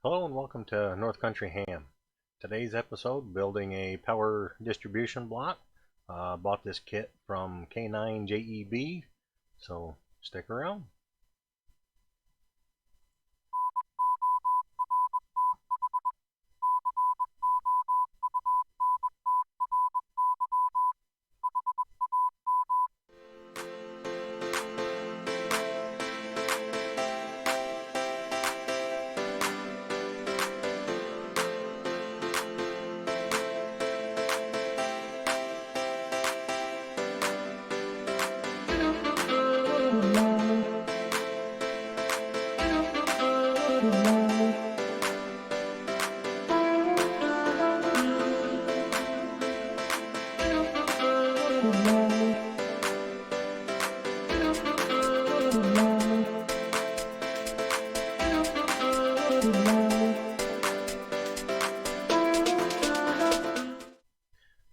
Hello and welcome to North Country Ham. Today's episode, building a power distribution block. Bought this kit from K9JEB, so stick around.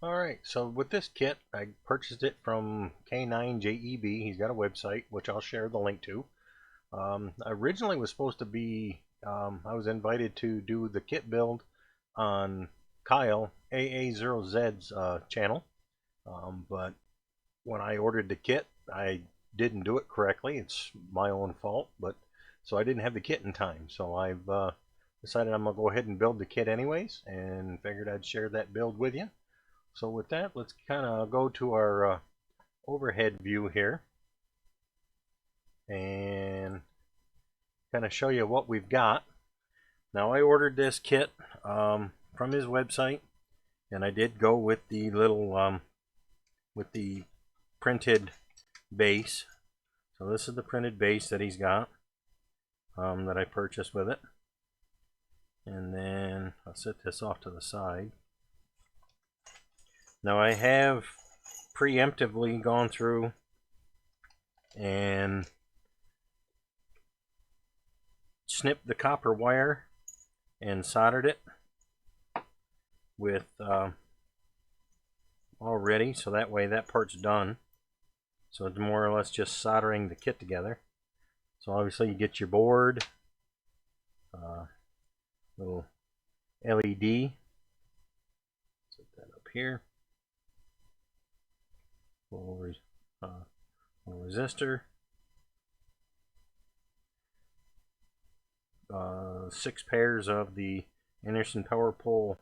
Alright, so with this kit, I purchased it from K9JEB. He's got a website, which I'll share the link to. Originally was supposed to be, I was invited to do the kit build on Kyle AA0Z's channel, but when I ordered the kit, I didn't do it correctly. It's my own fault, but so I didn't have the kit in time. So I've decided I'm gonna go ahead and build the kit anyways, and figured I'd share that build with you. So with that, let's kind of go to our overhead view here and kind of show you what we've got. Now I ordered this kit from his website, and I did go with the little with the printed base. So this is the printed base that he's got that I purchased with it. And then I'll set this off to the side. Now I have preemptively gone through and snipped the copper wire and soldered it with already, so that way that part's done. So it's more or less just soldering the kit together. So obviously you get your board, little LED, set that up here, little resistor, 6 pairs of the Anderson power pole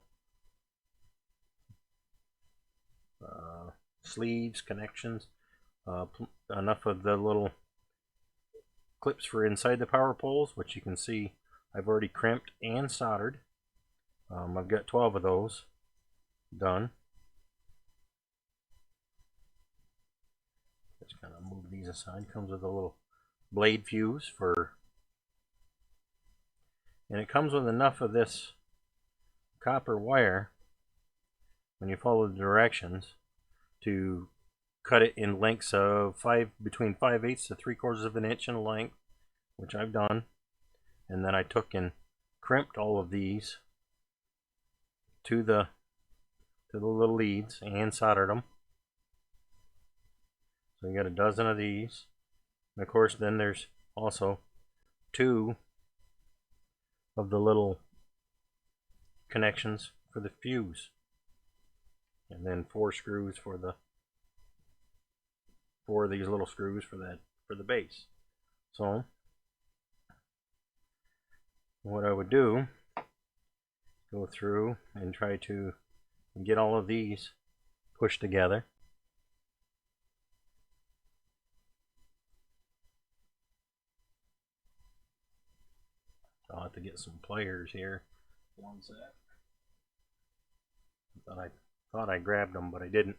sleeves, connections, enough of the little clips for inside the power poles, which you can see I've already crimped and soldered. I've got 12 of those done. Just kind of move these aside. Comes with a little blade fuse for, and it comes with enough of this copper wire when you follow the directions to cut it in lengths of between 5/8 to 3/4 of an inch in length, which I've done. And then I took and crimped all of these to the little leads and soldered them. So you got a dozen of these. And of course then there's also 2 of the little connections for the fuse, and then 4 screws for the 4 of these little screws for the base. So what I would do, go through and try to get all of these pushed together. I'll have to get some pliers here. One sec. I thought I grabbed them, but I didn't.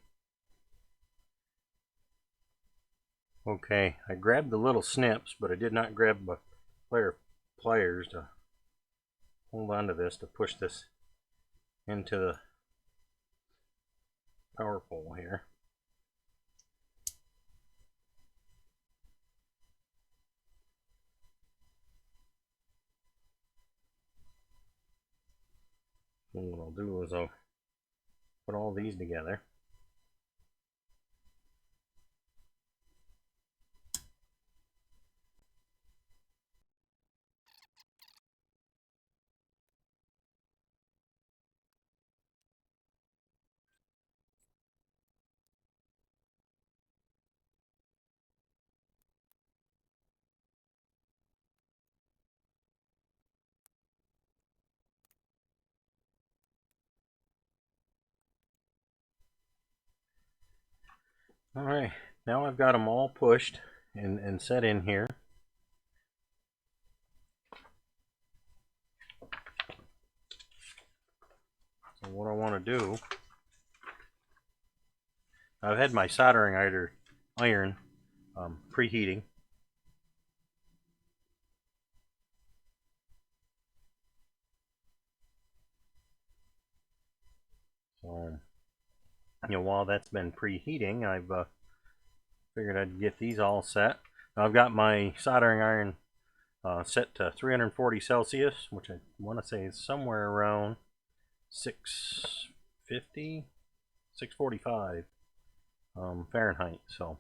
Okay, I grabbed the little snips, but I did not grab the pliers to hold on to this, to push this into the power pole here. And what I'll do is I'll put all these together. Alright, now I've got them all pushed and set in here. So what I want to do, I've had my soldering iron preheating. So, while that's been preheating, I've figured I'd get these all set. Now I've got my soldering iron set to 340 Celsius, which I want to say is somewhere around 650, 645 Fahrenheit. So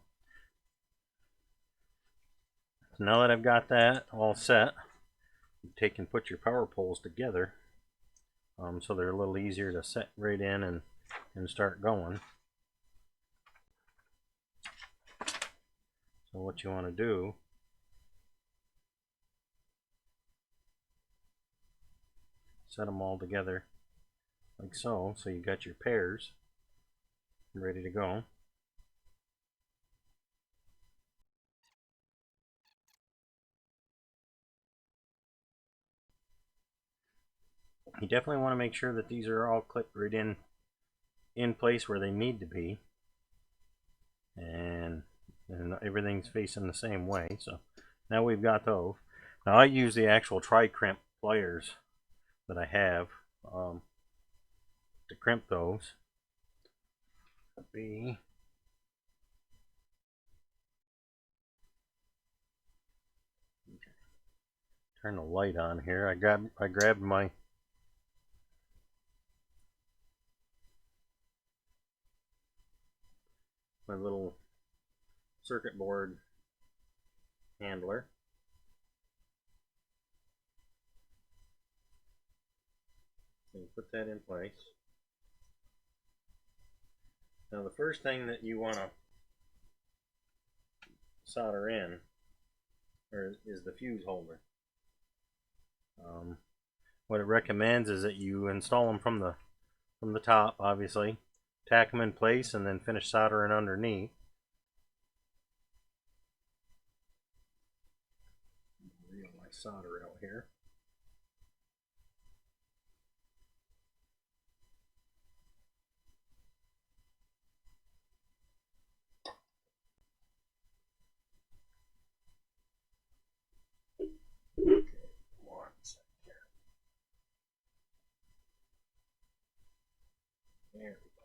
now that I've got that all set, you take and put your power poles together so they're a little easier to set right in and start going. So what you want to do, set them all together like so, so you got your pairs ready to go. You definitely want to make sure that these are all clipped right in place where they need to be, and everything's facing the same way. So now we've got those. Now I use the actual tri-crimp pliers that I have to crimp those. Turn the light on here. I grabbed my little circuit board handler. And put that in place. Now the first thing that you want to solder in is the fuse holder. What it recommends is that you install them from the top, obviously, tack them in place, and then finish soldering underneath. Reel my solder out here. There we go.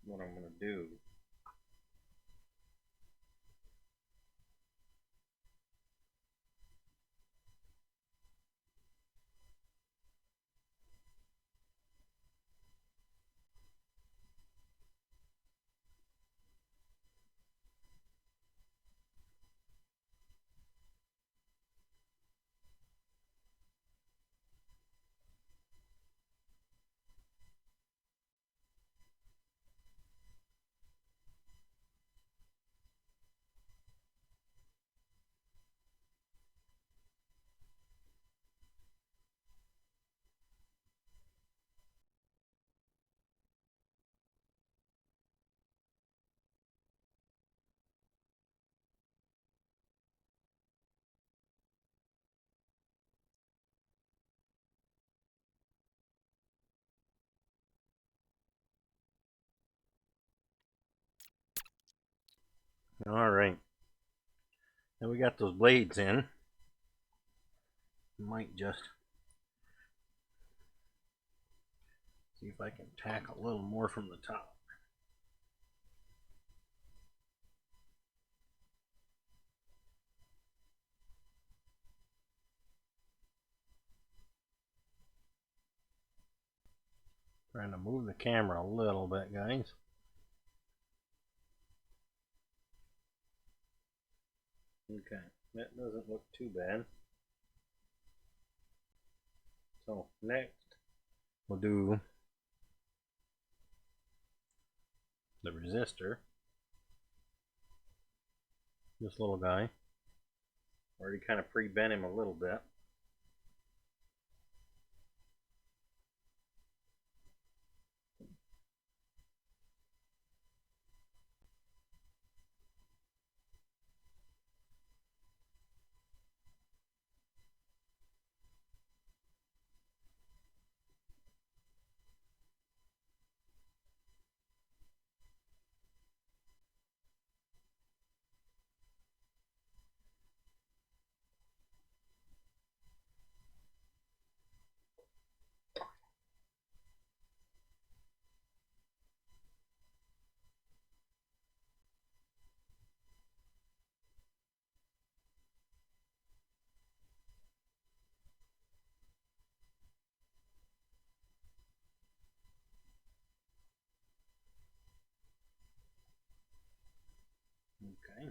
What I'm going to do, all right. Now we got those blades in. Might just see if I can tack a little more from the top. Trying to move the camera a little bit, guys. Okay, that doesn't look too bad. So next we'll do the resistor. This little guy. Already kind of pre-bent him a little bit. Okay.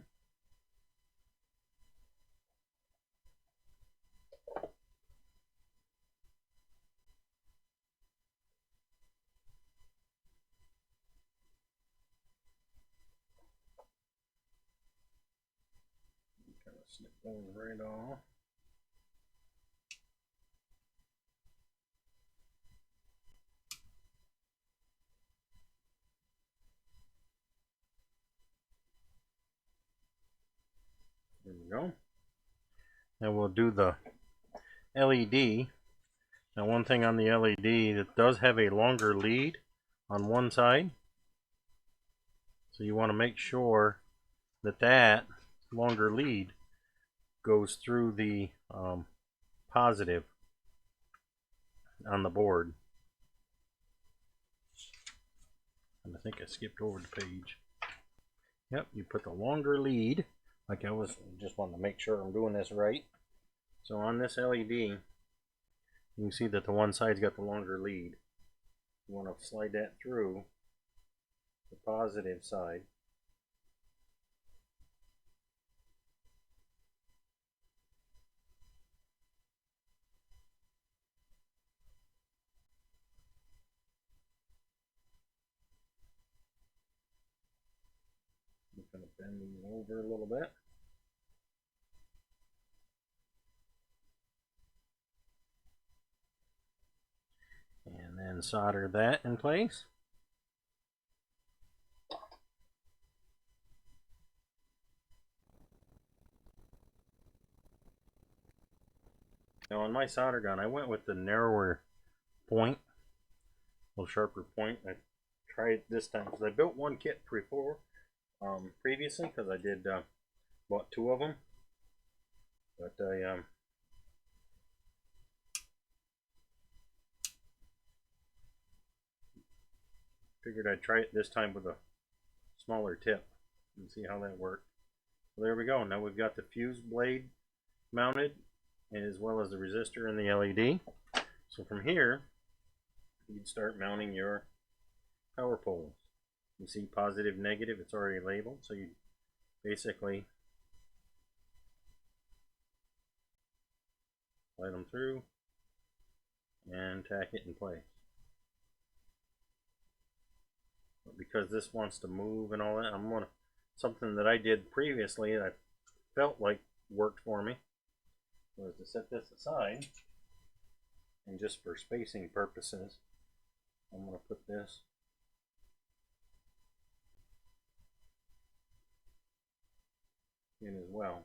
Kind of snip those right off. There we go. Now we'll do the LED. Now one thing on the LED, it does have a longer lead on one side. So you want to make sure that that longer lead goes through the positive on the board. And I think I skipped over the page. Yep, you put the longer lead, like I was, just wanted to make sure I'm doing this right. So on this LED, you can see that the one side's got the longer lead. You want to slide that through the positive side. I'm going to bend these over a little bit. And then solder that in place. Now on my solder gun, I went with the narrower point, a little sharper point. I tried it this time because I built one kit before, previously, because I did bought two of them, but I figured I'd try it this time with a smaller tip and see how that worked. So there we go. Now we've got the fuse blade mounted, as well as the resistor and the LED. So from here, you'd start mounting your power poles. You see positive, negative, it's already labeled, so you basically slide them through and tack it in place. But because this wants to move and all that, I'm gonna, something that I did previously that I felt like worked for me was to set this aside, and just for spacing purposes, I'm going to put this in as well,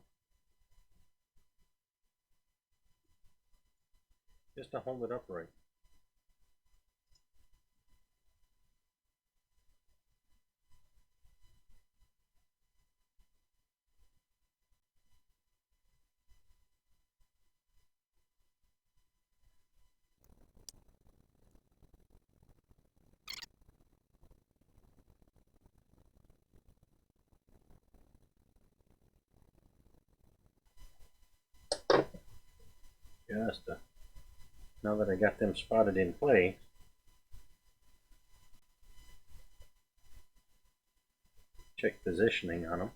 just to hold it upright. Just now that I got them spotted in place, check positioning on them.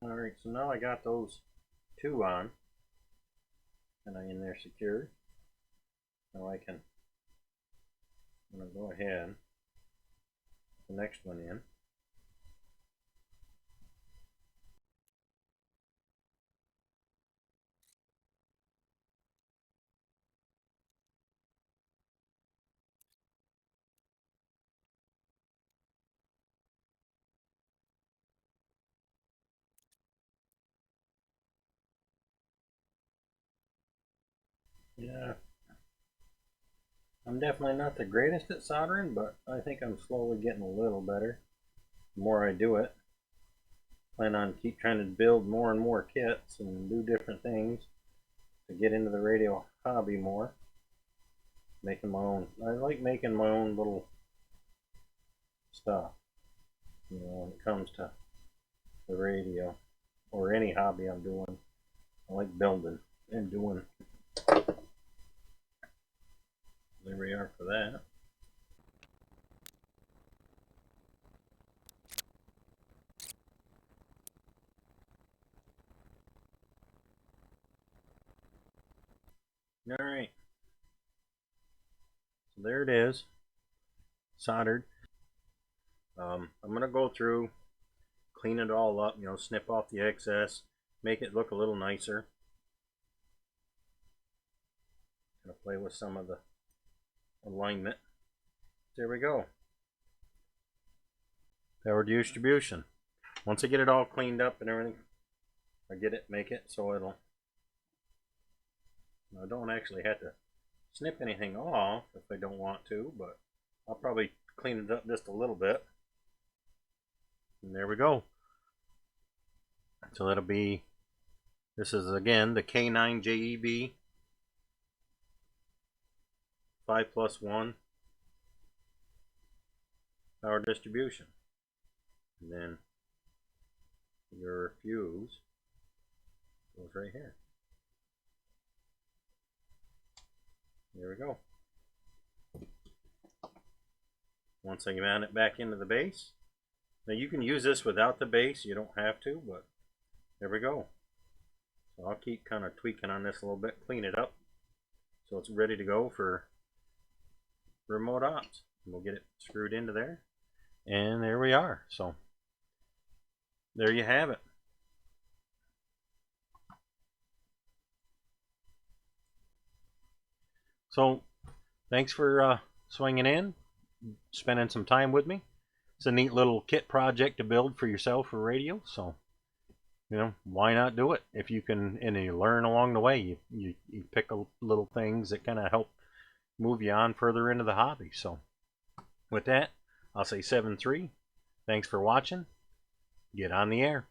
Alright, so now I got those two on, and I'm in there secured. Now I'm going to go ahead, put the next one in. Yeah, I'm definitely not the greatest at soldering, but I think I'm slowly getting a little better. The more I do it, plan on keep trying to build more and more kits and do different things to get into the radio hobby more. Making my own. I like making my own little stuff. When it comes to the radio or any hobby I'm doing, I like building and doing. There we are for that. All right, so there it is, soldered. I'm gonna go through, clean it all up, snip off the excess, make it look a little nicer. Gonna play with some of the alignment. There we go. Power distribution. Once I get it all cleaned up and everything, make it so I don't actually have to snip anything off if I don't want to, but I'll probably clean it up just a little bit. And there we go. So that'll be, this is again the K9 JEB 5+1 power distribution. And then your fuse goes right here. There we go. Once I mount it back into the base, now you can use this without the base, you don't have to, but there we go. So I'll keep kind of tweaking on this a little bit, clean it up so it's ready to go for remote ops. And we'll get it screwed into there, and there we are. So there you have it. So thanks for swinging in, spending some time with me. It's a neat little kit project to build for yourself for radio, so why not do it? If you can, and you learn along the way, you pick little things that kind of help move you on further into the hobby. So with that, I'll say 7-3. Thanks for watching. Get on the air.